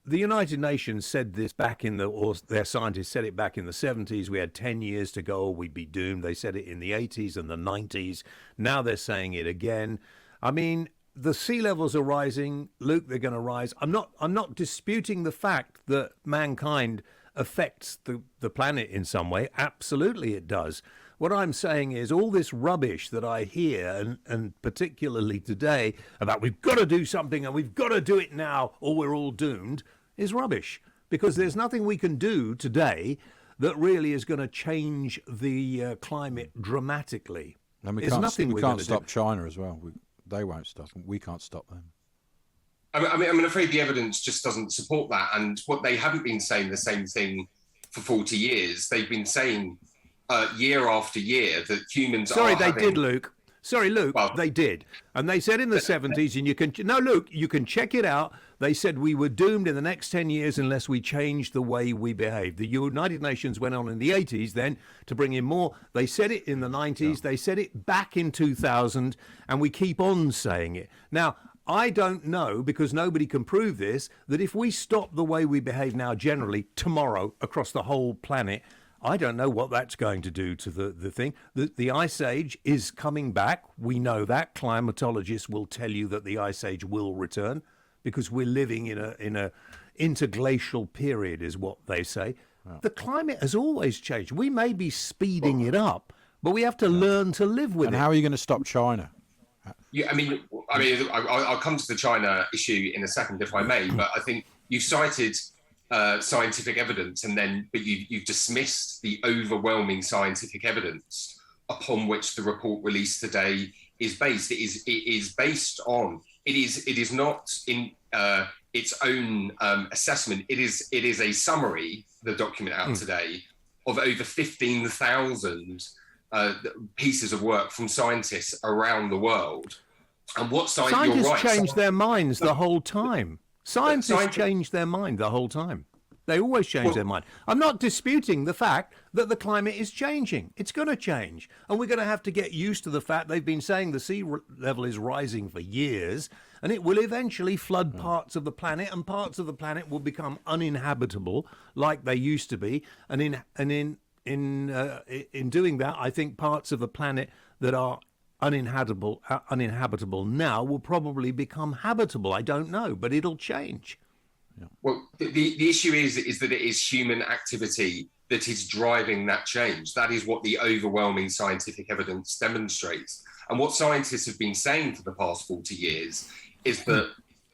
the United Nations said this back in or their scientists said it back in the 70s. We had 10 years to go, we'd be doomed. They said it in the 80s and the 90s. Now they're saying it again. I mean, the sea levels are rising. Luke, they're going to rise. I'm not disputing the fact that mankind affects the planet in some way. Absolutely it does. What I'm saying is all this rubbish that I hear, and particularly today, about we've got to do something and we've got to do it now or we're all doomed, is rubbish. Because there's nothing we can do today that really is going to change the climate dramatically. And we There's nothing we we're can't gonna stop do. China as well. They won't stop. We can't stop them. I'm afraid the evidence just doesn't support that. And what they haven't been saying the same thing for 40 years. They've been saying year after year that humans Sorry, are they did, Luke. Sorry, Luke, Well, they did. And they said in the 70s, and you can, no, Luke, you can check it out. They said we were doomed in the next 10 years unless we changed the way we behaved. The United Nations went on in the 80s then to bring in more. They said it in the 90s. They said it back in 2000, and we keep on saying it. Now, I don't know, because nobody can prove this, that if we stop the way we behave now generally tomorrow across the whole planet, I don't know what that's going to do to the thing. The ice age is coming back. We know that. Climatologists will tell you that the ice age will return because we're living in a interglacial period, is what they say. Wow. The climate has always changed. We may be speeding it up, but we have to learn to live with it. And how are you going to stop China? Yeah, I'll come to the China issue in a second, if I may. But I think you cited scientific evidence, but you've dismissed the overwhelming scientific evidence upon which the report released today is based. It is based on. It is not in its own assessment. It is a summary. The document out today of over 15,000 pieces of work from scientists around the world. And what scientists you're right, change their minds the whole time. Scientists change their mind the whole time. They always change their mind. I'm not disputing the fact that the climate is changing. It's going to change. And we're going to have to get used to the fact they've been saying the sea level is rising for years, and it will eventually flood parts of the planet, and parts of the planet will become uninhabitable like they used to be. And in doing that, I think parts of the planet that are uninhabitable now will probably become habitable. I don't know, but it'll change. Yeah. Well, the issue is that it is human activity that is driving that change. That is what the overwhelming scientific evidence demonstrates. And what scientists have been saying for the past 40 years is that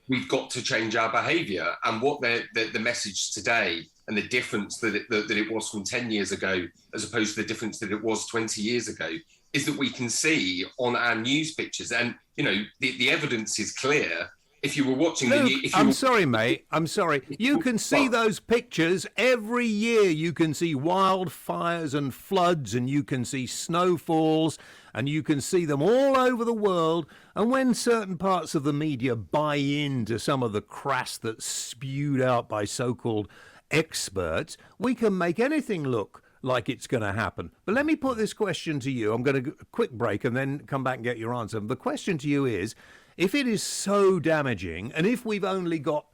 we've got to change our behaviour. And what the message today and the difference that it was from 10 years ago, as opposed to the difference that it was 20 years ago, is that we can see on our news pictures. And, the evidence is clear. If you were watching Luke, the news, I'm sorry, mate. I'm sorry. You can see those pictures every year. You can see wildfires and floods, and you can see snowfalls, and you can see them all over the world. And when certain parts of the media buy into some of the crass that's spewed out by so-called experts, we can make anything look like it's going to happen. But let me put this question to you. I'm going to a quick break and then come back and get your answer. The question to you is, if it is so damaging, and if we've only got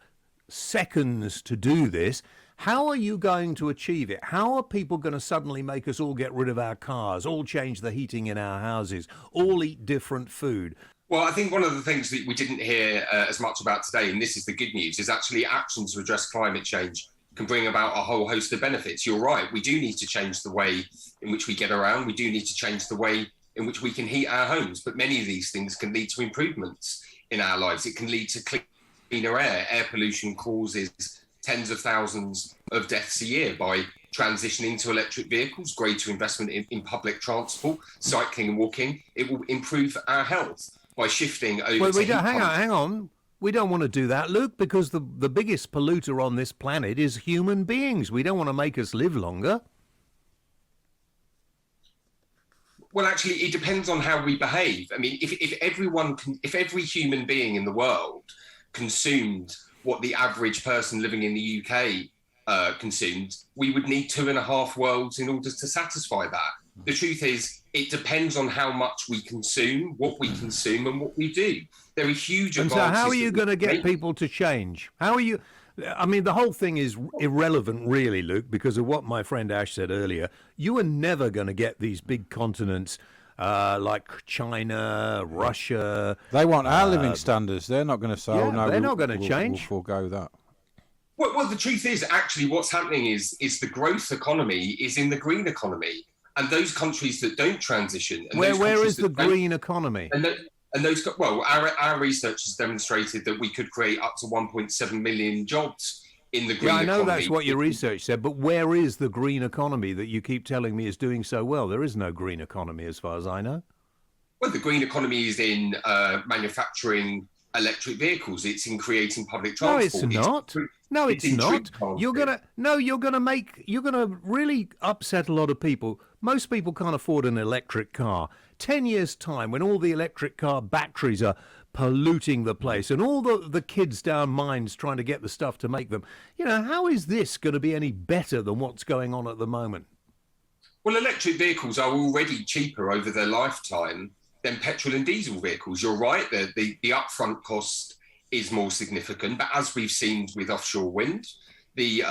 seconds to do this, how are you going to achieve it? How are people going to suddenly make us all get rid of our cars, all change the heating in our houses, all eat different food? Well, I think one of the things that we didn't hear as much about today, and this is the good news, is actually action to address climate change can bring about a whole host of benefits. You're right. We do need to change the way in which we get around. We do need to change the way in which we can heat our homes. But many of these things can lead to improvements in our lives. It can lead to cleaner air. Air pollution causes tens of thousands of deaths a year. By transitioning to electric vehicles, greater investment in public transport, cycling and walking, it will improve our health. By shifting over to hang on. We don't want to do that, Luke, because the biggest polluter on this planet is human beings. We don't want to make us live longer. Well, actually, it depends on how we behave. I mean, if every human being in the world consumed what the average person living in the UK consumed, we would need 2.5 worlds in order to satisfy that. The truth is, it depends on how much we consume, what we consume, and what we do. There are huge advantages. And so how are you going to get people to change? How are you... I mean, the whole thing is irrelevant, really, Luke, because of what my friend Ash said earlier. You are never going to get these big continents like China, Russia. They want our living standards. They're not going to say, yeah, "Oh no, they're not going to change." We'll forego that. Well, the truth is, actually, what's happening is the growth economy is in the green economy, and those countries that don't transition. And where is the green economy? Our research has demonstrated that we could create up to 1.7 million jobs in the green economy. I know that's what your research said, but where is the green economy that you keep telling me is doing so well? There is no green economy as far as I know. Well, the green economy is in manufacturing electric vehicles. It's in creating public transport. No, it's not. No, it's not. You're gonna really upset a lot of people. Most people can't afford an electric car. 10 years' time, when all the electric car batteries are polluting the place and all the kids down mines trying to get the stuff to make them, how is this going to be any better than what's going on at the moment? Well, electric vehicles are already cheaper over their lifetime than petrol and diesel vehicles. You're right, the upfront cost is more significant, but as we've seen with offshore wind, the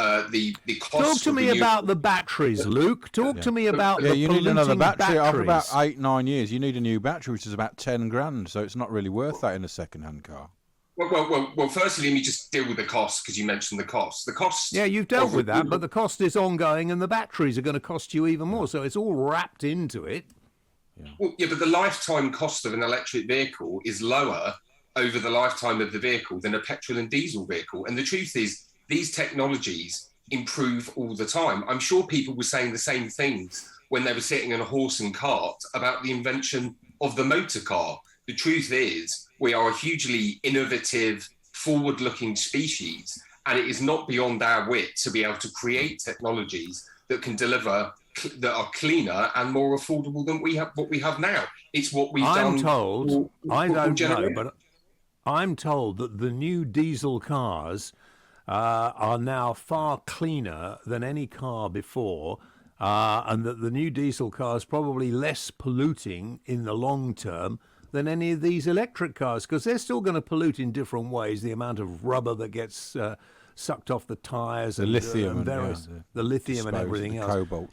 cost. Talk to me about the batteries, Luke. Talk to me about the you need another battery. After about batteries. 8-9 years, you need a new battery, which is about 10 grand. So it's not really worth that in a second-hand car. Well. Firstly, let me just deal with the cost because you mentioned the cost. The cost. Yeah, you've dealt with that, but the cost is ongoing, and the batteries are going to cost you even more. So it's all wrapped into it. Yeah, but the lifetime cost of an electric vehicle is lower over the lifetime of the vehicle than a petrol and diesel vehicle. And the truth is, these technologies improve all the time. I'm sure people were saying the same things when they were sitting in a horse and cart about the invention of the motor car. The truth is, we are a hugely innovative, forward-looking species, and it is not beyond our wit to be able to create technologies that can deliver that are cleaner and more affordable than what we have now. It's what we've done. I'm told, I don't know, but I'm told that the new diesel cars are now far cleaner than any car before, and that the new diesel car is probably less polluting in the long term than any of these electric cars, because they're still going to pollute in different ways. The amount of rubber that gets sucked off the tires, the and lithium, the lithium and everything else. Cobalt.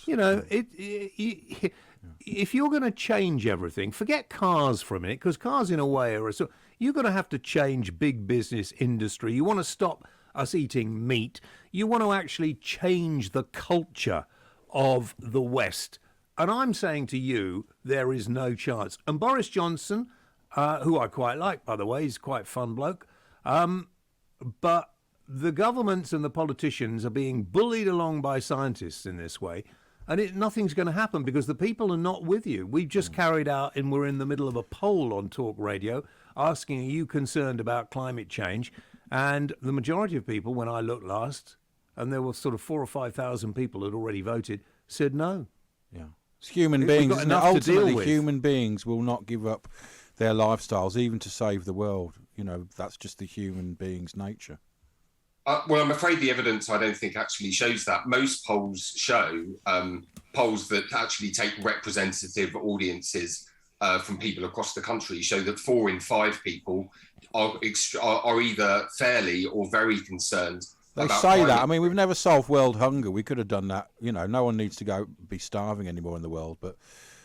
If you're going to change everything, forget cars for a minute, because cars in a way are you're going to have to change big business industry. You want to stop us eating meat. You want to actually change the culture of the West. And I'm saying to you, there is no chance. And Boris Johnson, who I quite like, by the way, he's quite a fun bloke, but the governments and the politicians are being bullied along by scientists in this way, and nothing's going to happen because the people are not with you. We've just carried out, and we're in the middle of a poll on Talk Radio asking, are you concerned about climate change? And the majority of people, when I looked last, and there were sort of 4,000 or 5,000 people who had already voted, said no. Yeah, it's human beings. Isn't it? Ultimately, human beings will not give up their lifestyles even to save the world. That's just the human being's nature. Well, I'm afraid the evidence, I don't think, actually shows that. Most polls show, polls that actually take representative audiences from people across the country, show that 4 in 5 people are either fairly or very concerned. They say that. I mean, we've never solved world hunger. We could have done that. No one needs to go be starving anymore in the world. But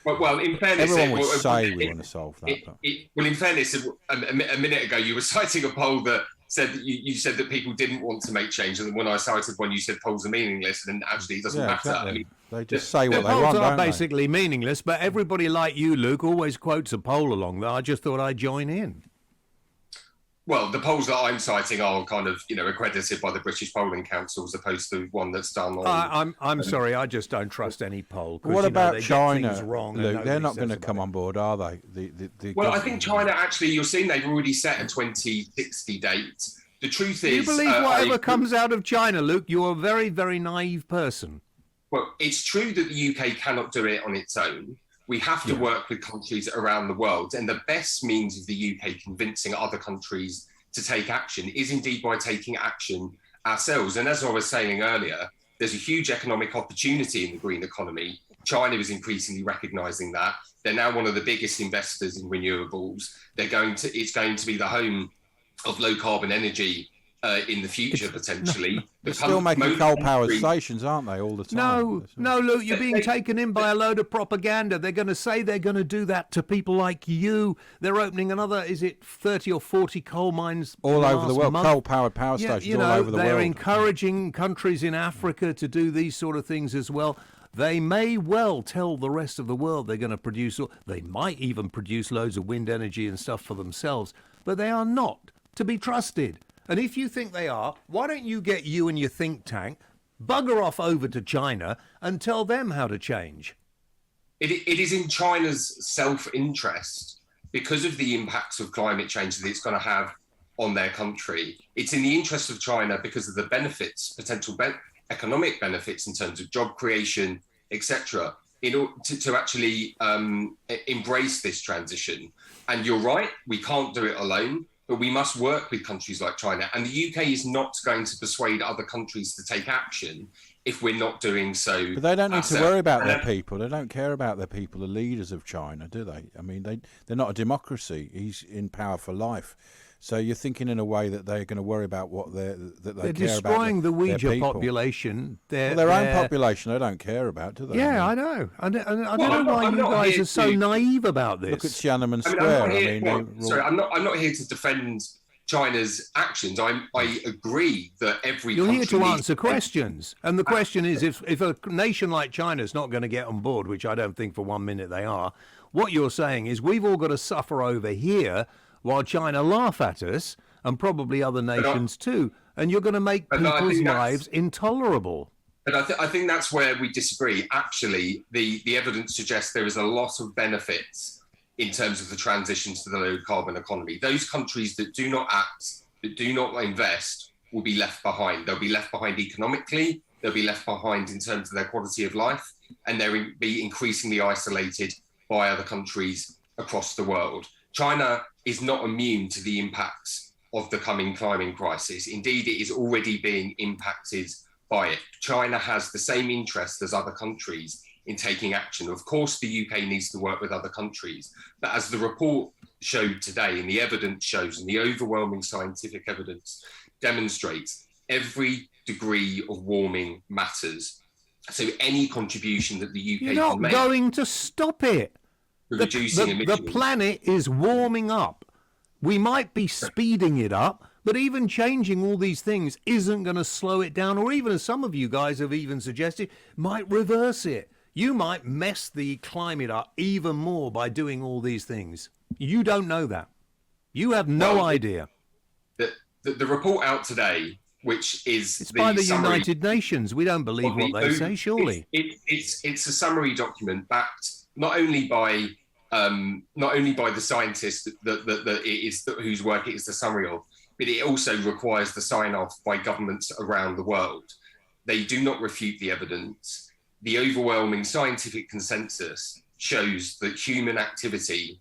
well, in fairness, everyone would say we want to solve that. Well, in fairness, a minute ago, you were citing a poll that said that you said that people didn't want to make change, and when I cited one, you said polls are meaningless, and actually it doesn't matter. Exactly. I mean, they just say what they polls want. Are basically meaningless, but everybody like you, Luke, always quotes a poll along that. I just thought I'd join in. Well, the polls that I'm citing are kind of, accredited by the British Polling Council as opposed to one that's done on... I'm sorry, I just don't trust any poll. What about they China, get things wrong, Luke? They're not going to come on board, are they? Well, I think China, actually, you're seeing they've already set a 2060 date. The truth is... You believe whatever comes out of China, Luke? You're a very, very naive person. Well, it's true that the UK cannot do it on its own. We have to work with countries around the world. And the best means of the UK convincing other countries to take action is indeed by taking action ourselves. And as I was saying earlier, there's a huge economic opportunity in the green economy. China is increasingly recognizing that. They're now one of the biggest investors in renewables. It's going to be the home of low carbon energy in the future, potentially. They're still making coal-powered stations, aren't they, all the time? No, Luke, you're being taken in by a load of propaganda. They're going to say they're going to do that to people like you. They're opening another, 30 or 40 coal mines all over the world, coal-powered power stations all over the world. They're encouraging countries in Africa to do these sort of things as well. They may well tell the rest of the world they're going to produce, or they might even produce loads of wind energy and stuff for themselves, but they are not to be trusted. And if you think they are, why don't you get you and your think tank, bugger off over to China and tell them how to change? It is in China's self-interest, because of the impacts of climate change that it's going to have on their country. It's in the interest of China because of the benefits, potential economic benefits in terms of job creation, etc., in order to actually embrace this transition. And you're right, we can't do it alone. But we must work with countries like China. And the UK is not going to persuade other countries to take action if we're not doing so. But they don't need to worry about their people. They don't care about their people, the leaders of China, do they? I mean, they're not a democracy. He's in power for life. So you're thinking in a way that they're going to worry about what they're destroying the Uyghur population. Their own population they don't care about, do they? Yeah, I know. I don't know why you guys are so naive about this. Look at Tiananmen Square. I'm not here to defend China's actions. I agree that every You're country here to answer questions. And the question is, if a nation like China is not going to get on board, which I don't think for 1 minute they are, what you're saying is we've all got to suffer over here while China laugh at us, and probably other nations too, and you're going to make people's lives intolerable. But I think that's where we disagree. Actually, the evidence suggests there is a lot of benefits in terms of the transition to the low-carbon economy. Those countries that do not act, that do not invest, will be left behind. They'll be left behind economically, they'll be left behind in terms of their quality of life, and they'll be increasingly isolated by other countries across the world. China is not immune to the impacts of the coming climate crisis. Indeed, it is already being impacted by it. China has the same interest as other countries in taking action. Of course, the UK needs to work with other countries, but as the report showed today, and the evidence shows, and the overwhelming scientific evidence demonstrates, every degree of warming matters. So any contribution that the UK can make... You're not going to stop it. The planet is warming up. We might be speeding it up, but even changing all these things isn't going to slow it down, or even, as some of you guys have even suggested, might reverse it. You might mess the climate up even more by doing all these things. You don't know that. You have no idea. The report out today, which is it's by the United Nations. We don't believe what they say, surely. It's a summary document backed not only by the scientists whose work it is the summary of, but it also requires the sign-off by governments around the world. They do not refute the evidence. The overwhelming scientific consensus shows that human activity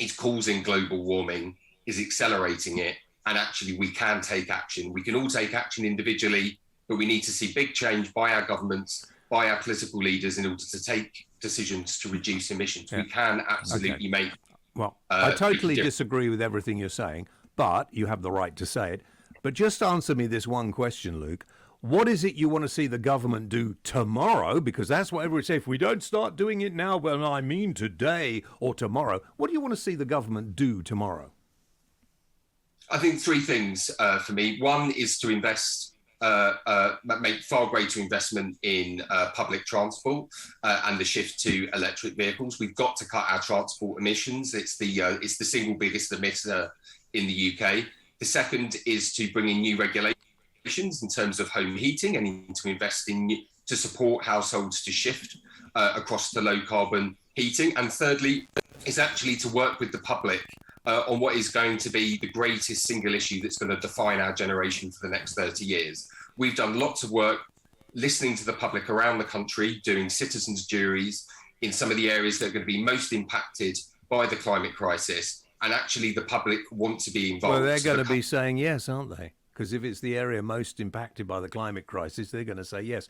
is causing global warming, is accelerating it, and actually we can take action. We can all take action individually, but we need to see big change by our governments, by our political leaders in order to take decisions to reduce emissions. We can absolutely make... Well, I totally disagree with everything you're saying, but you have the right to say it. But just answer me this one question, Luke. What is it you want to see the government do tomorrow? Because that's what everyone says. If we don't start doing it now, well, I mean today or tomorrow. What do you want to see the government do tomorrow? I think three things for me. One is to make far greater investment in public transport and the shift to electric vehicles. We've got to cut our transport emissions. It's the single biggest emitter in the UK. The second is to bring in new regulations in terms of home heating and to invest to support households to shift across to low carbon heating. And thirdly, is actually to work with the public on what is going to be the greatest single issue that's going to define our generation for the next 30 years. We've done lots of work listening to the public around the country, doing citizens' juries in some of the areas that are going to be most impacted by the climate crisis. And actually the public want to be involved. Well, they're going to be saying yes, aren't they? Because if it's the area most impacted by the climate crisis, they're going to say yes.